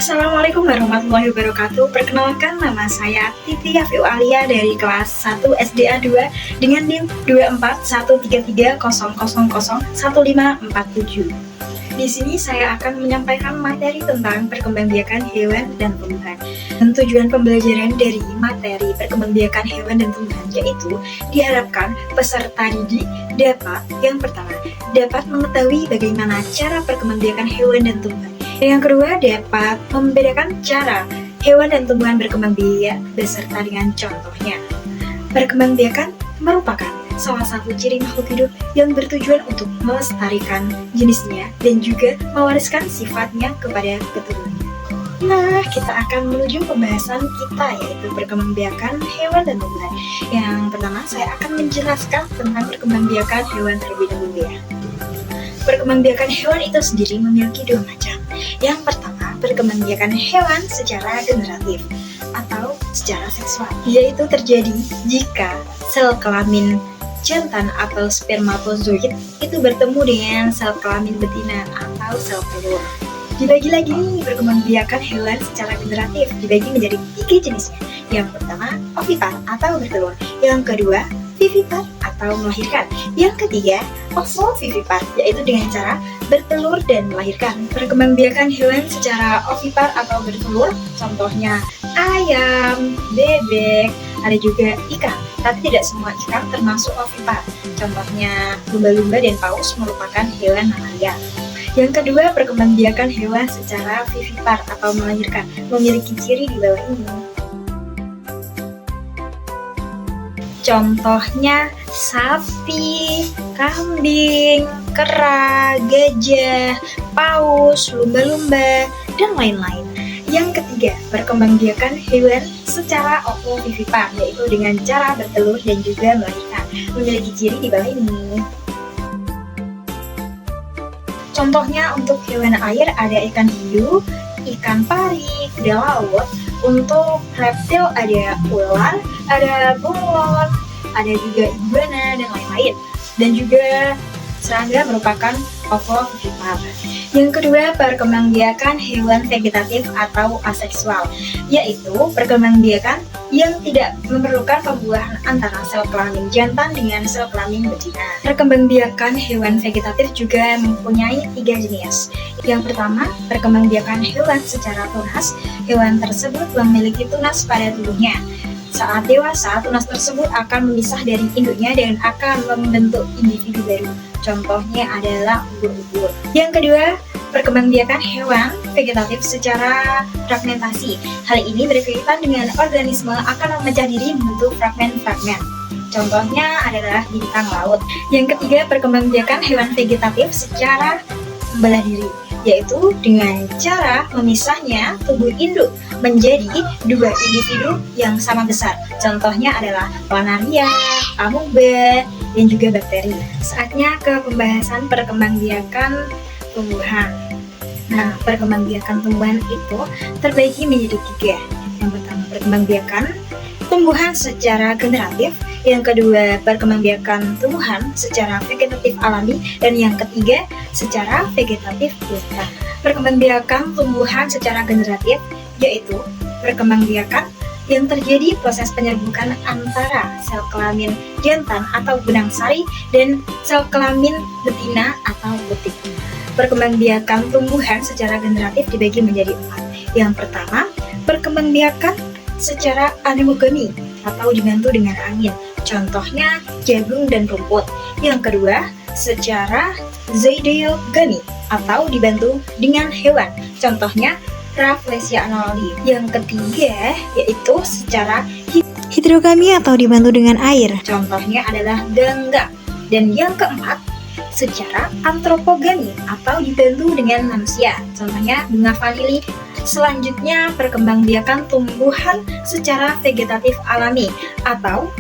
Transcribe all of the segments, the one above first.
Assalamualaikum warahmatullahi wabarakatuh. Perkenalkan, nama saya Titi Yafiu Alia dari kelas 1 SDA 2 dengan NIM 2413300001547. Di sini saya akan menyampaikan materi tentang perkembangbiakan hewan dan tumbuhan. Dan tujuan pembelajaran dari materi perkembangbiakan hewan dan tumbuhan yaitu diharapkan peserta didik dapat yang pertama dapat mengetahui bagaimana cara perkembangbiakan hewan dan tumbuhan. Yang kedua, dapat membedakan cara hewan dan tumbuhan berkembang biak beserta dengan contohnya. Perkembangbiakan merupakan salah satu ciri makhluk hidup yang bertujuan untuk melestarikan jenisnya dan juga mewariskan sifatnya kepada keturunannya. Nah, kita akan menuju pembahasan kita, yaitu perkembangbiakan hewan dan tumbuhan. Yang pertama, saya akan menjelaskan tentang perkembangbiakan hewan terlebih dahulu ya. Perkembangbiakan hewan itu sendiri memiliki dua macam. Yang pertama, perkembangbiakan hewan secara generatif atau secara seksual, yaitu terjadi jika sel kelamin jantan atau spermatozoid itu bertemu dengan sel kelamin betina atau sel telur. Dibagi lagi nih, perkembangbiakan hewan secara generatif dibagi menjadi 3 jenisnya. Yang pertama, ovipar atau bertelur. Yang kedua, vivipar atau melahirkan. Yang ketiga, ovovivipar, yaitu dengan cara bertelur dan melahirkan. Perkembangbiakan hewan secara ovipar atau bertelur, contohnya ayam, bebek, ada juga ikan. Tapi tidak semua ikan termasuk ovipar. Contohnya lumba-lumba dan paus merupakan hewan mamalia. Yang kedua, perkembangbiakan hewan secara vivipar atau melahirkan memiliki ciri di bawah ini. Contohnya sapi, kambing, kera, gajah, paus, lumba-lumba, dan lain-lain. Yang ketiga, perkembangbiakan hewan secara ovovivipar, yaitu dengan cara bertelur dan juga melahirkan, memiliki ciri di bawah ini. Contohnya untuk hewan air ada ikan hiu, ikan pari, kuda laut. Untuk reptil ada ular, ada bunglon, ada juga iguana dan lain-lain. Dan juga serangga merupakan ovovivipar. Yang kedua, perkembangbiakan hewan vegetatif atau aseksual, yaitu perkembangbiakan yang tidak memerlukan pembuahan antara sel kelamin jantan dengan sel kelamin betina. Perkembangbiakan hewan vegetatif juga mempunyai 3 jenis. Yang pertama, perkembangbiakan hewan secara tunas. Hewan tersebut memiliki tunas pada tubuhnya. Saat dewasa, tunas tersebut akan memisah dari induknya dan akan membentuk individu baru. Contohnya adalah ubur-ubur. Yang kedua, perkembangbiakan hewan vegetatif secara fragmentasi. Hal ini berkaitan dengan organisme akan memecah diri membentuk fragmen-fragmen. Contohnya adalah bintang laut. Yang ketiga, perkembangbiakan hewan vegetatif secara membelah diri, yaitu dengan cara memisahnya tubuh induk menjadi 2 individu yang sama besar. Contohnya adalah planaria, amoeba, dan juga bakteri. Saatnya ke pembahasan perkembangbiakan tumbuhan. Nah, perkembangbiakan tumbuhan itu terbagi menjadi 3. Yang pertama, perkembangbiakan tumbuhan secara generatif. Yang kedua, perkembangbiakan tumbuhan secara vegetatif alami. Dan yang ketiga, secara vegetatif buta. Perkembangbiakan tumbuhan secara generatif yaitu perkembangbiakan yang terjadi proses penyerbukan antara sel kelamin jantan atau benang sari dan sel kelamin betina atau butik. Perkembangbiakan tumbuhan secara generatif dibagi menjadi 4. Yang pertama, perkembangbiakan secara anemogami atau dibantu dengan angin. Contohnya jagung dan rumput. Yang kedua, secara zoideogami atau dibantu dengan hewan. Contohnya Rafflesia annually. Yang ketiga, yaitu secara hidrogami atau dibantu dengan air. Contohnya adalah ganggang. Dan yang keempat, secara antropogami atau dibantu dengan manusia. Contohnya bunga vanili. Selanjutnya, perkembangbiakan tumbuhan secara vegetatif alami atau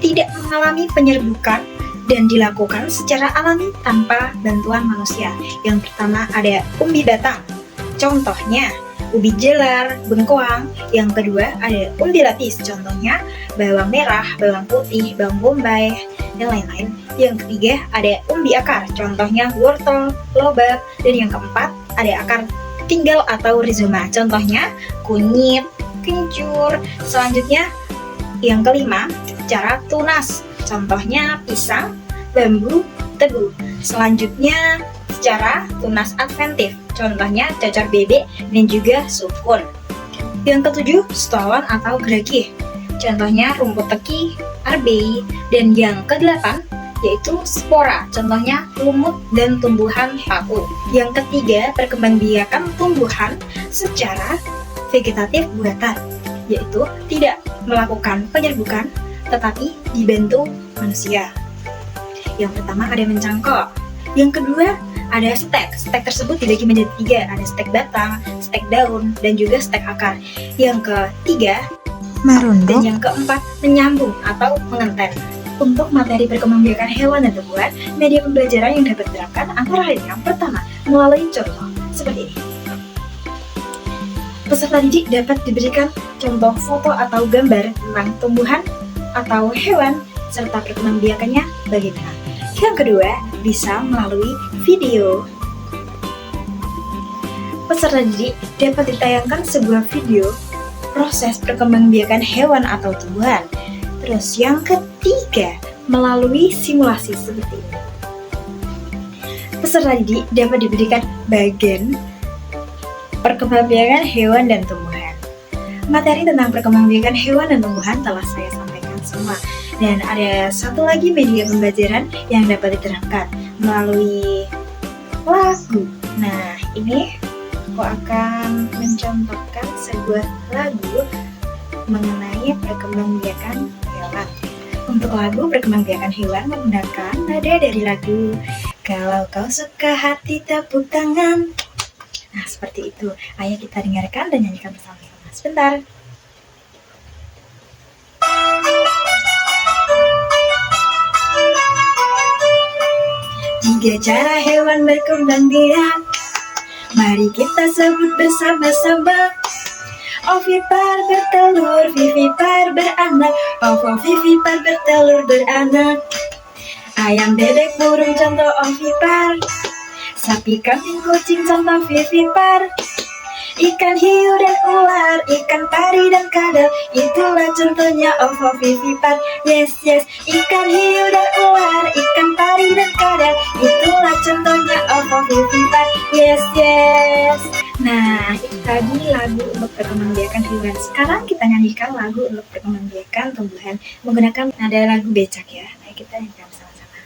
tidak mengalami penyerbukan dan dilakukan secara alami tanpa bantuan manusia. Yang pertama ada umbi batang. Contohnya ubi jelar, bengkoang. Yang kedua ada umbi lapis. Contohnya bawang merah, bawang putih, bawang bombay, dan lain-lain. Yang ketiga ada umbi akar. Contohnya wortel, lobak. Dan yang keempat ada akar tinggal atau rizoma. Contohnya kunyit, kencur. Selanjutnya yang kelima, secara tunas. Contohnya pisang, bambu, tebu. Selanjutnya secara tunas adventif. Contohnya cacar bebek dan juga sukun. Yang ketujuh, stolon atau geragih. Contohnya rumput teki, arbei. Dan yang kedelapan, yaitu spora. Contohnya lumut dan tumbuhan paku. Yang ketiga, perkembangbiakan tumbuhan secara vegetatif buatan, yaitu tidak melakukan penyerbukan tetapi dibantu manusia. Yang pertama ada mencangkok. Yang kedua ada stek. Stek tersebut dibagi menjadi 3. Ada stek batang, stek daun, dan juga stek akar. Yang ketiga merunduk. Dan yang keempat menyambung atau mengenten. Untuk materi perkembangbiakan hewan dan tumbuhan, media pembelajaran yang dapat diterapkan antara lain yang pertama melalui contoh seperti ini. Peserta didik dapat diberikan contoh foto atau gambar tentang tumbuhan atau hewan serta perkembangbiakannya bagaimana. Yang kedua, bisa melalui video. Peserta didik dapat ditayangkan sebuah video proses perkembangbiakan hewan atau tumbuhan. Terus yang ketiga, melalui simulasi seperti ini. Peserta didik dapat diberikan bagian perkembangbiakan hewan dan tumbuhan. Materi tentang perkembangbiakan hewan dan tumbuhan telah saya sampaikan semua. Dan ada satu lagi media pembelajaran yang dapat diterapkan melalui lagu. Nah, ini aku akan mencontohkan sebuah lagu mengenai perkembangbiakan hewan. Untuk lagu perkembangbiakan hewan menggunakan nada dari lagu Kalau Kau Suka Hati Tepuk Tangan. Nah, seperti itu. Ayo kita dengarkan dan nyanyikan bersama-sama. Sebentar. Tiga cara hewan berkembang biak, mari kita sebut bersama-sama. Ovipar bertelur, vivipar beranak. Ovovivipar bertelur beranak. Ayam, bebek, burung contoh ovipar. Sapi, kambing, kucing contoh vivipar. Ikan hiu dan ular, ikan pari dan kadal, itulah contohnya ovovivipar. Yes, yes. Ikan hiu dan ular, ikan pari dan kadal, itulah contohnya ovovivipar. Yes, yes. Nah, itu tadi lagu untuk perkembangbiakan hewan. Sekarang kita nyanyikan lagu untuk perkembangbiakan tumbuhan menggunakan nada lagu becak ya. Nah, kita nyanyikan sama-sama.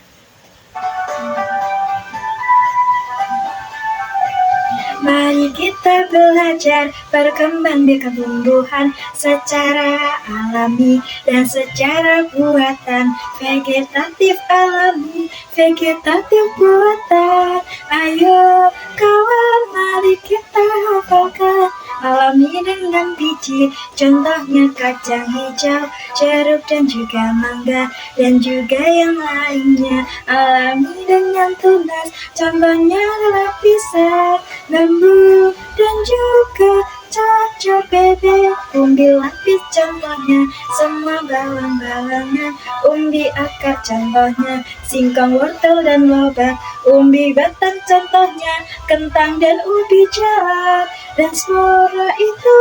Mari kita belajar perkembangbiakan tumbuhan secara alami dan secara buatan. Vegetatif alami, vegetatif buatan. Ayo kawan, mari kita hafalkan. Alami dengan biji, contohnya kacang hijau, jeruk dan juga mangga, dan juga yang lainnya. Alami dengan tunas, contohnya adalah pisang, bambu, dan juga cacar bebek. Umbi lapis contohnya, semua bawang-bawangan. Umbi akar contohnya, singkong, wortel, dan lobak. Umbi batang contohnya, kentang dan ubi jalar. Dan spora itu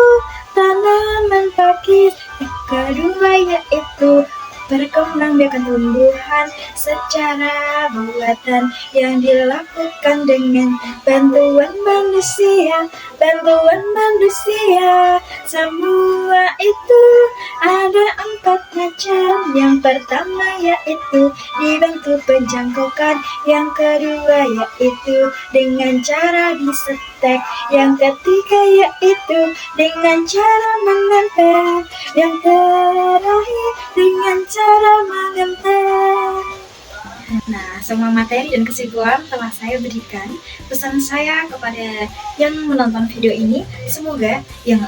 tanaman pakis. Yang kedua yaitu perkembangbiakan tumbuhan secara buatan yang dilakukan dengan bantuan manusia. Semua itu ada 4 macam. Yang pertama yaitu dibantu penjangkaukan. Yang kedua yaitu dengan cara disetek. Yang ketiga yaitu dengan cara menempel. Yang terakhir dengan cara mengentel. Nah, semua materi dan kesimpulan telah saya berikan. Pesan saya kepada yang menonton video ini, semoga yang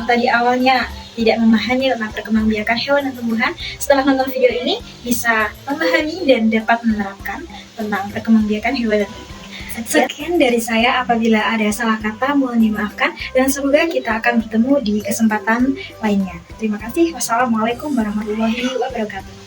tadi awalnya tidak memahami tentang perkembangbiakan hewan dan tumbuhan, setelah nonton video ini bisa memahami dan dapat menerapkan tentang perkembangbiakan hewan dan tumbuhan. Sekian dari saya, apabila ada salah kata mohon dimaafkan, dan semoga kita akan bertemu di kesempatan lainnya. Terima kasih. Wassalamualaikum warahmatullahi wabarakatuh.